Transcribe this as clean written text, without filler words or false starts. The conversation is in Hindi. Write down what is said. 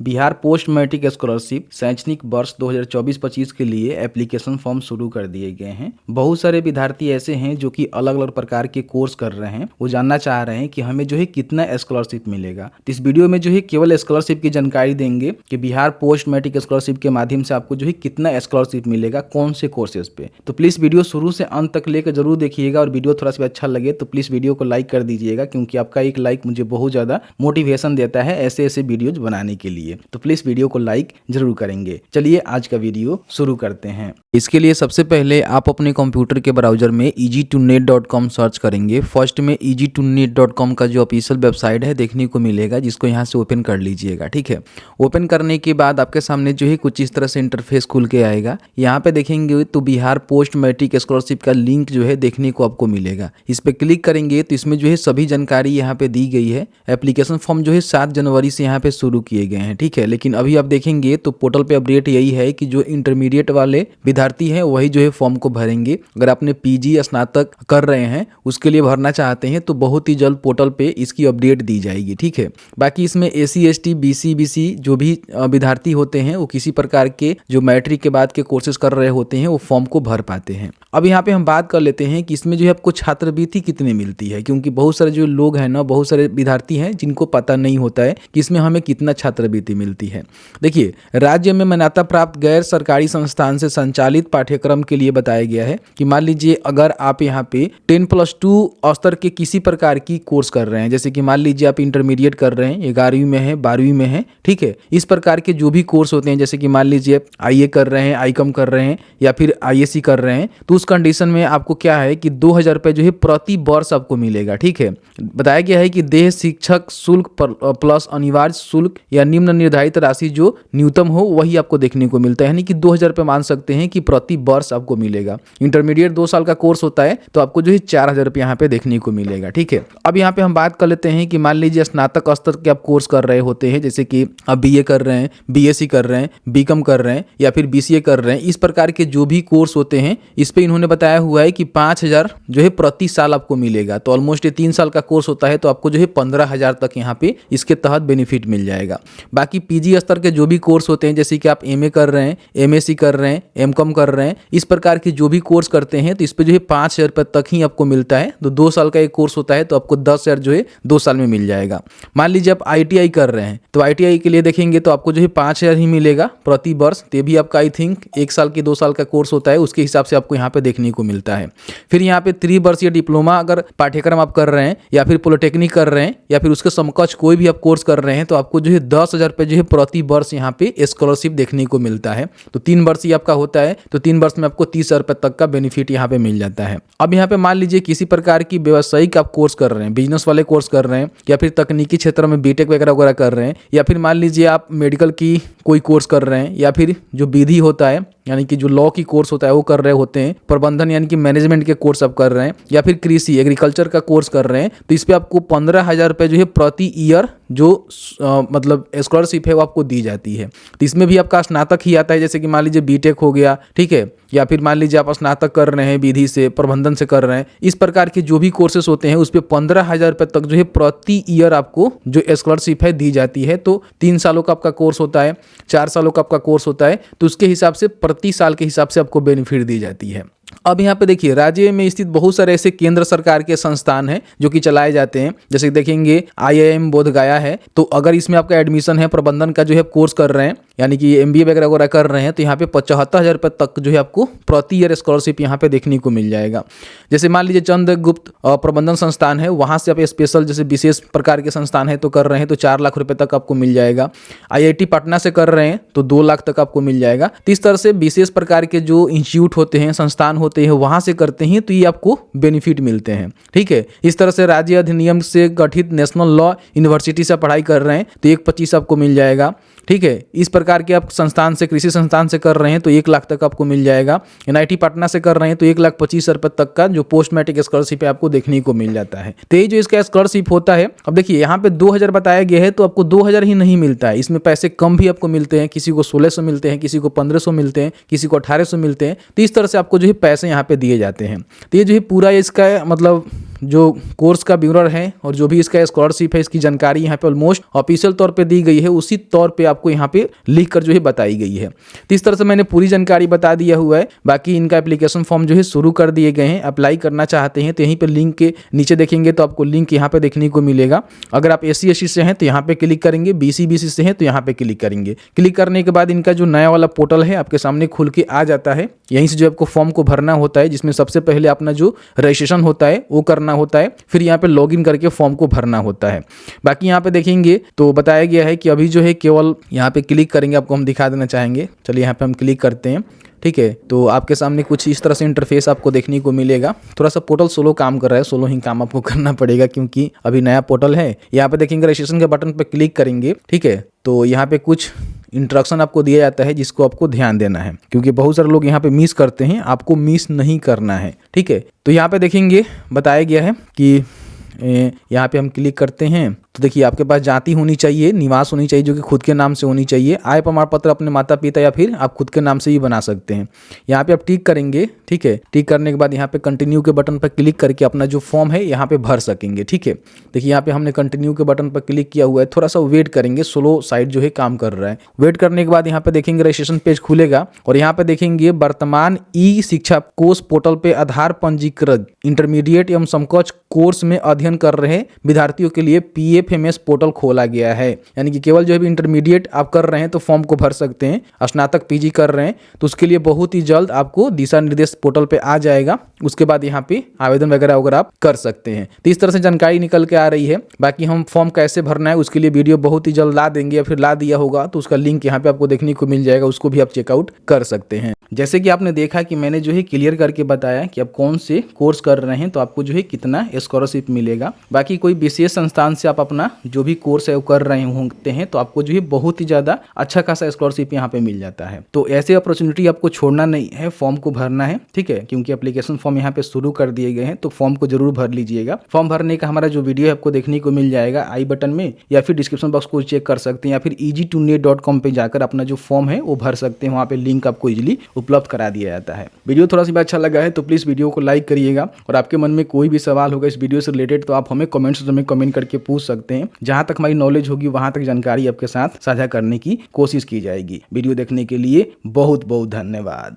बिहार पोस्ट मैट्रिक स्कॉलरशिप शैक्षणिक वर्ष 2024-25 के लिए एप्लीकेशन फॉर्म शुरू कर दिए गए हैं। बहुत सारे विद्यार्थी ऐसे हैं जो कि अलग अलग प्रकार के कोर्स कर रहे हैं। वो जानना चाह रहे हैं कि हमें जो है कितना स्कॉलरशिप मिलेगा। तो इस वीडियो में जो है केवल स्कॉलरशिप की जानकारी देंगे कि बिहार पोस्ट मैट्रिक स्कॉलरशिप के माध्यम से आपको जो है कितना स्कॉलरशिप मिलेगा, कौन से कोर्सेज पे। तो प्लीज़ वीडियो शुरू से अंत तक लेकर जरूर देखिएगा और वीडियो थोड़ा सा अच्छा लगे तो प्लीज़ वीडियो को लाइक कर दीजिएगा, क्योंकि आपका एक लाइक मुझे बहुत ज़्यादा मोटिवेशन देता है ऐसे ऐसे वीडियोज बनाने के लिए। तो प्लीज़ वीडियो को लाइक जरूर करेंगे। चलिए आज का वीडियो शुरू करते हैं। इसके लिए सबसे पहले आप अपने कंप्यूटर के ब्राउजर में easy2net.com सर्च करेंगे। फर्स्ट में easy2net.com का जो ऑफिशियल वेबसाइट है देखने को मिलेगा, जिसको यहाँ से ओपन कर लीजिएगा। ठीक है, ओपन करने के बाद आपके सामने जो है कुछ इस तरह से इंटरफेस खुल के आएगा। यहाँ पे देखेंगे तो बिहार पोस्ट मैट्रिक स्कॉलरशिप का लिंक जो है देखने को आपको मिलेगा। इस पर क्लिक करेंगे तो इसमें जो है सभी जानकारी यहाँ पे दी गई है। एप्लीकेशन फॉर्म जो है 7 जनवरी से यहाँ पे शुरू किए गए हैं। ठीक है, लेकिन अभी आप देखेंगे तो पोर्टल पे अपडेट यही है कि जो इंटरमीडिएट वाले विद्यार्थी हैं वही जो है फॉर्म को भरेंगे। अगर आपने पीजी या स्नातक कर रहे हैं उसके लिए भरना चाहते हैं तो बहुत ही जल्द पोर्टल पे इसकी अपडेट दी जाएगी। ठीक है, बाकी इसमें एसी एसटी बीसी बीसी जो भी विद्यार्थी होते हैं वो किसी प्रकार के जो मैट्रिक के बाद के कोर्सेज कर रहे होते हैं वो फॉर्म को भर पाते हैं। अब यहाँ पे हम बात कर लेते हैं कि इसमें जो है आपको छात्रवृत्ति कितनी मिलती है, क्योंकि बहुत सारे जो लोग हैं ना, बहुत सारे विद्यार्थी हैं जिनको पता नहीं होता है कि इसमें हमें कितना छात्रवृत्ति मिलती है। देखिए, राज्य में मान्यता प्राप्त गैर सरकारी संस्थान से संचालित पाठ्यक्रम के लिए बताया गया है कि मान लीजिए अगर आप यहाँ पे 10+2 स्तर के किसी प्रकार की कोर्स कर रहे हैं, जैसे कि मान लीजिए आप इंटरमीडिएट कर रहे हैं, 11वीं में है, 12वीं में है। ठीक है, इस प्रकार के जो भी कोर्स होते हैं, जैसे कि मान लीजिए आईए कर रहे हैं, आईकॉम कर रहे हैं या फिर आईएससी कर रहे हैं, तो उस कंडीशन में आपको क्या है कि 2000 रुपये जो है प्रति वर्ष आपको मिलेगा। ठीक है, बताया गया है कि देह शिक्षक शुल्क प्लस अनिवार्य शुल्क या निम्न निर्धारित राशि जो न्यूनतम हो वही आपको देखने को मिलता है, यानी कि 2000 रुपये मान सकते हैं कि प्रति वर्ष आपको मिलेगा। इंटरमीडिएट 2 साल का कोर्स होता है तो आपको जो है 4000 रुपये यहाँ पे देखने को मिलेगा। ठीक है, अब यहाँ पे हम बात कर लेते हैं कि मान लीजिए स्नातक स्तर के आप कोर्स कर रहे होते हैं, जैसे कि आप बीए कर रहे हैं, बीएससी कर रहे हैं, बीकॉम कर रहे हैं या फिर बीसीए कर रहे हैं। इस प्रकार के जो भी कोर्स होते हैं इस पे इन्होंने बताया हुआ है कि 5000 जो है प्रति साल आपको मिलेगा। तो ऑलमोस्ट ये 3 साल का कोर्स होता है तो आपको जो है 15000 तक यहाँ पे इसके तहत बेनिफिट मिल जाएगा। बाकी पीजी स्तर के जो भी कोर्स होते हैं, जैसे कि आप एमए कर रहे हैं, एमएससी कर रहे हैं, एमकॉम कर रहे हैं, इस प्रकार के जो भी कोर्स करते हैं तो इस पे जो है 5000 रुपये तक ही आपको मिलता है। तो 2 साल का एक कोर्स होता है तो आपको 10,000 जो है 2 साल में मिल जाएगा। मान लीजिए आप आईटीआई कर रहे हैं तो आईटीआई के लिए देखेंगे तो आपको जो है 5000 ही मिलेगा प्रति वर्ष। तो भी आपका आई थिंक 1 साल की 2 साल का कोर्स होता है, उसके हिसाब से आपको यहाँ पे देखने को मिलता है। फिर यहाँ पे 3 वर्षीय डिप्लोमा अगर पाठ्यक्रम आप कर रहे हैं या फिर पॉलिटेक्निक कर रहे हैं या फिर उसके समकक्ष कोई भी आप कोर्स कर रहे हैं तो आपको जो है 10,000 रुपये जो है प्रति वर्ष यहाँ पे स्कॉलरशिप देखने को मिलता है। तो 3 वर्षीय आपका होता है तो 3 वर्ष में आपको 30,000 रुपये तक का बेनिफिट यहाँ पे मिल जाता है। अब यहाँ पे मान लीजिए किसी प्रकार की व्यवसायिक आप कोर्स कर रहे हैं, बिजनेस वाले कोर्स कर रहे हैं या फिर तकनीकी क्षेत्र में बीटेक वगैरह वगैरह कर रहे हैं या फिर मान लीजिए आप मेडिकल की कोई कोर्स कर रहे हैं या फिर जो विधि होता है यानी कि जो लॉ की कोर्स होता है वो कर रहे होते हैं, प्रबंधन यानी कि मैनेजमेंट के कोर्स आप कर रहे हैं या फिर कृषि एग्रीकल्चर का कोर्स कर रहे हैं, तो इस पे आपको 15,000 रुपये जो है प्रति ईयर जो मतलब स्कॉलरशिप है वो आपको दी जाती है। तो इसमें भी आपका स्नातक ही आता है, जैसे कि मान लीजिए बीटेक हो गया, ठीक है, या फिर मान लीजिए आप स्नातक कर रहे हैं विधि से, प्रबंधन से कर रहे हैं, इस प्रकार के जो भी कोर्सेस होते हैं उस पर 15,000 रुपये तक जो है प्रति ईयर आपको जो स्कॉलरशिप है दी जाती है। तो 3 सालों का आपका कोर्स होता है, 4 सालों का आपका कोर्स होता है, तो उसके हिसाब से प्रति साल के हिसाब से आपको बेनिफिट दी जाती है। अब यहाँ पे देखिए राज्य में स्थित बहुत सारे ऐसे केंद्र सरकार के संस्थान हैं जो कि चलाए जाते हैं, जैसे देखेंगे आईआईएम बोधगया है। तो अगर इसमें आपका एडमिशन है, प्रबंधन का जो है कोर्स कर रहे हैं यानी कि एमबीए वगैरह वगैरह कर रहे हैं तो यहाँ पे 75,000 रुपये तक जो है आपको प्रति ईयर स्कॉलरशिप यहाँ पे देखने को मिल जाएगा। जैसे मान लीजिए चंद्रगुप्त प्रबंधन संस्थान है, वहाँ से आप स्पेशल जैसे विशेष प्रकार के संस्थान है तो कर रहे हैं तो 4 लाख रुपये तक आपको मिल जाएगा। आईआईटी पटना से कर रहे हैं तो 2 लाख तक आपको मिल जाएगा। तो इस तरह से विशेष प्रकार के जो इंस्टीट्यूट होते हैं, संस्थान होते हैं, वहाँ से करते हैं तो ये आपको बेनिफिट मिलते हैं। ठीक है, इस तरह से राज्य अधिनियम से गठित नेशनल लॉ यूनिवर्सिटी से पढ़ाई कर रहे हैं तो 1,25,000 आपको मिल जाएगा। ठीक है, इस प्रकार के आप संस्थान से, कृषि संस्थान से कर रहे हैं तो 1 लाख तक आपको मिल जाएगा। एनआईटी पटना से कर रहे हैं तो 1,25,000 रुपये तक का जो पोस्ट मैट्रिक स्कॉलरशिप है आपको देखने को मिल जाता है। तो ये जो इसका स्कॉलरशिप होता है, अब देखिए यहाँ पे 2000 बताया गया है तो आपको 2000 ही नहीं मिलता है, इसमें पैसे कम भी आपको मिलते हैं, किसी को 1600 मिलते हैं, किसी को 1500 मिलते हैं, किसी को 1800 मिलते हैं। तो इस तरह से आपको जो है पैसे यहाँ पे दिए जाते हैं। तो ये जो है पूरा इसका मतलब जो कोर्स का ब्यूरर है और जो भी इसका स्कॉलरशिप है, इसकी जानकारी यहाँ पे ऑलमोस्ट ऑफिशियल तौर पे दी गई है, उसी तौर पे आपको यहाँ पे लिख कर जो है बताई गई है। तो इस तरह से मैंने पूरी जानकारी बता दिया हुआ है। बाकी इनका एप्लीकेशन फॉर्म जो है शुरू कर दिए गए हैं। अप्लाई करना चाहते हैं तो यहीं पे लिंक के नीचे देखेंगे तो आपको लिंक यहाँ पे देखने को मिलेगा। अगर आप SC SC से हैं तो यहाँ पे क्लिक करेंगे, BC BC से हैं तो यहाँ पे क्लिक करेंगे। क्लिक करने के बाद इनका जो नया वाला पोर्टल है आपके सामने खुल के आ जाता है। यहीं से जो आपको फॉर्म को भरना होता है, जिसमें सबसे पहले अपना जो रजिस्ट्रेशन होता है वो करना होता है, फिर यहाँ पे लॉगिन करके फॉर्म को भरना होता है। बाकी यहाँ पे देखेंगे तो बताया गया है कि अभी जो है केवल यहाँ पे क्लिक करेंगे, आपको हम दिखा देना चाहेंगे। चलिए यहाँ पे हम क्लिक करते हैं, ठीक है। तो आपके सामने कुछ इस तरह से इंटरफेस आपको देखने को मिलेगा। थोड़ा सा पोर्टल स्लो काम कर रहा है, स्लो ही काम आपको करना पड़ेगा क्योंकि अभी नया पोर्टल है। यहाँ पे देखेंगे रजिस्ट्रेशन के बटन पे क्लिक करेंगे, ठीक है। तो यहाँ पे कुछ इंस्ट्रक्शन आपको दिया जाता है जिसको आपको ध्यान देना है, क्योंकि बहुत सारे लोग यहाँ पे मिस करते हैं, आपको मिस नहीं करना है, ठीक है। तो यहाँ पे देखेंगे बताया गया है कि यहाँ पे हम क्लिक करते हैं तो देखिए आपके पास जाति होनी चाहिए, निवास होनी चाहिए जो कि खुद के नाम से होनी चाहिए। आय प्रमाण पत्र अपने माता पिता या फिर आप खुद के नाम से ही बना सकते हैं। यहाँ पे आप टिक करेंगे, ठीक है। टिक करने के बाद यहाँ पे कंटिन्यू के बटन पर क्लिक करके अपना जो फॉर्म है यहाँ पे भर सकेंगे, ठीक है। देखिए यहाँ पे हमने कंटिन्यू के बटन पर क्लिक किया हुआ है। थोड़ा सा वेट करेंगे, स्लो साइट जो है काम कर रहा है। वेट करने के बाद यहाँ पे देखेंगे रजिस्ट्रेशन पेज खुलेगा और यहाँ पे देखेंगे वर्तमान शिक्षा कोष पोर्टल पे आधार पंजीकृत इंटरमीडिएट एवं समकक्ष कोर्स में अध्ययन कर रहे विद्यार्थियों के लिए PFMS पोर्टल खोला गया है। यानी कि केवल जो है इंटरमीडिएट आप कर रहे हैं तो फॉर्म को भर सकते हैं, स्नातक PG कर रहे हैं तो उसके लिए बहुत ही जल्द आपको दिशा निर्देश पोर्टल पे आ जाएगा। उसके बाद यहाँ पे आवेदन वगैरह वगैरह आप कर सकते हैं। तो इस तरह से जानकारी निकल के आ रही है। बाकी हम फॉर्म कैसे भरना है उसके लिए वीडियो बहुत ही जल्द ला देंगे या फिर ला दिया होगा, तो उसका लिंक यहाँ पे आपको देखने को मिल जाएगा, उसको भी आप चेकआउट कर सकते हैं। जैसे कि आपने देखा कि मैंने जो है क्लियर करके बताया कि आप कौन से कोर्स कर रहे हैं तो आपको जो है कितना स्कॉलरशिप मिलेगा। बाकी कोई विशेष संस्थान से आप अपना जो भी कोर्स है वो कर रहे होते हैं तो आपको जो है बहुत ही ज़्यादा अच्छा खासा स्कॉलरशिप यहाँ पे मिल जाता है। तो ऐसे अपॉर्चुनिटी आपको छोड़ना नहीं है, फॉर्म को भरना है, ठीक है। क्योंकि एप्लीकेशन फॉर्म यहाँ पे शुरू कर दिए गए हैं तो फॉर्म को जरूर भर लीजिएगा। फॉर्म भरने का हमारा जो वीडियो है आपको देखने को मिल जाएगा आई बटन में, या फिर डिस्क्रिप्शन बॉक्स को चेक कर सकते हैं, या फिर easy2net.com पे जाकर अपना जो फॉर्म है वो भर सकते हैं। वहाँ पे लिंक आपको इजिली उपलब्ध करा दिया जाता है। वीडियो थोड़ा सा भी अच्छा लगा है तो प्लीज़ वीडियो को लाइक करिएगा, और आपके मन में कोई भी सवाल होगा इस वीडियो से रिलेटेड तो आप हमें कमेंट्स में कमेंट करके पूछ सकते हैं। जहाँ तक हमारी नॉलेज होगी वहाँ तक जानकारी आपके साथ साझा करने की कोशिश की जाएगी। वीडियो देखने के लिए बहुत बहुत धन्यवाद।